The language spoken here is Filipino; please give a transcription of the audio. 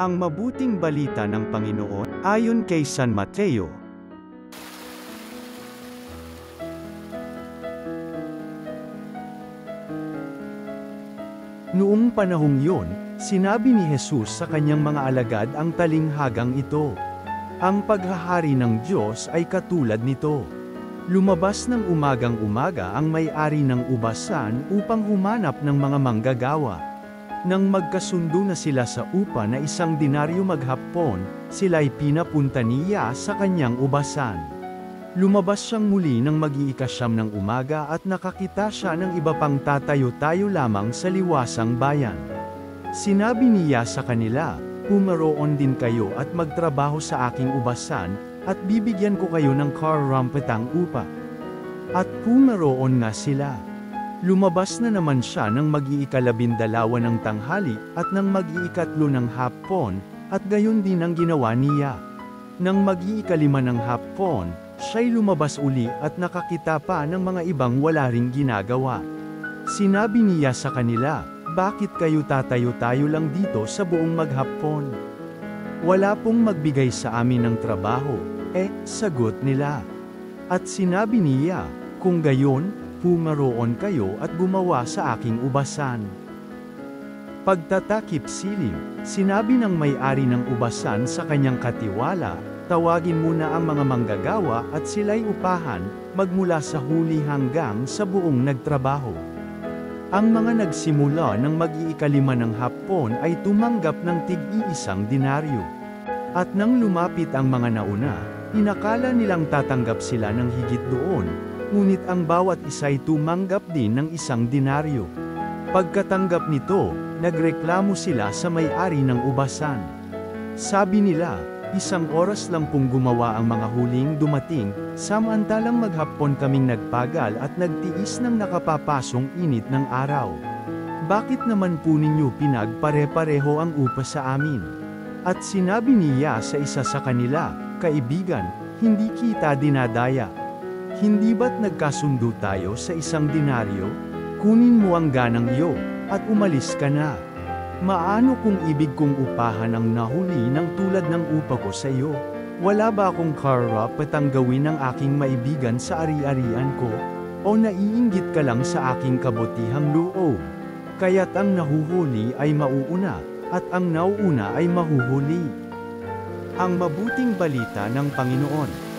Ang mabuting balita ng Panginoon, ayon kay San Mateo. Noong panahong yun, sinabi ni Jesus sa kanyang mga alagad ang talinghagang ito. Ang paghahari ng Diyos ay katulad nito. Lumabas ng umagang-umaga ang may-ari ng ubasan upang humanap ng mga manggagawa. Nang magkasundo na sila sa upa na 1 denaryo maghapon, sila'y pinapunta niya sa kanyang ubasan. Lumabas siyang muli ng mag-iikasyam ng umaga at nakakita siya ng iba pang tatayo-tayo lamang sa liwasang bayan. Sinabi niya sa kanila, "Pumaroon din kayo at magtrabaho sa aking ubasan, at bibigyan ko kayo ng karampatang upa." At pumaroon nga sila. Lumabas na naman siya ng mag-iikalabindalawa ng tanghali, at ng mag-iikatlo ng hapon, at gayon din ang ginawa niya. Nang mag-iikalima ng hapon, siya'y lumabas uli at nakakita pa ng mga ibang wala ring ginagawa. Sinabi niya sa kanila, "Bakit kayo tatayo-tayo lang dito sa buong maghapon? Wala pong magbigay sa amin ng trabaho." Sagot nila. At sinabi niya, "Kung gayon, pumaroon kayo at gumawa sa aking ubasan." Pagtatakip silim, sinabi ng may-ari ng ubasan sa kanyang katiwala, "Tawagin muna ang mga manggagawa at sila'y upahan, magmula sa huli hanggang sa buong nagtrabaho." Ang mga nagsimula ng mag-iikalima ng hapon ay tumanggap ng tig-iisang denaryo. At nang lumapit ang mga nauna, inakala nilang tatanggap sila ng higit doon, ngunit ang bawat isa'y tumanggap din ng 1 denaryo. Pagkatanggap nito, nagreklamo sila sa may-ari ng ubasan. Sabi nila, 1 oras lang pong gumawa ang mga huling dumating, samantalang maghapon kaming nagpagal at nagtiis ng nakapapasong init ng araw. Bakit naman po ninyo pinagpare-pareho ang upa sa amin?" At sinabi niya sa isa sa kanila, "Kaibigan, hindi kita dinadaya. Hindi ba't nagkasundo tayo sa 1 denaryo? Kunin mo ang ganang iyo, at umalis ka na. Maano kung ibig kong upahan ang nahuli ng tulad ng upa ko sa iyo? Wala ba akong karapatang gawin ng aking maibigan sa ari-arian ko? O naiinggit ka lang sa aking kabutihang loob? Kaya't ang nahuhuli ay mauuna, at ang nauuna ay mahuhuli." Ang mabuting balita ng Panginoon.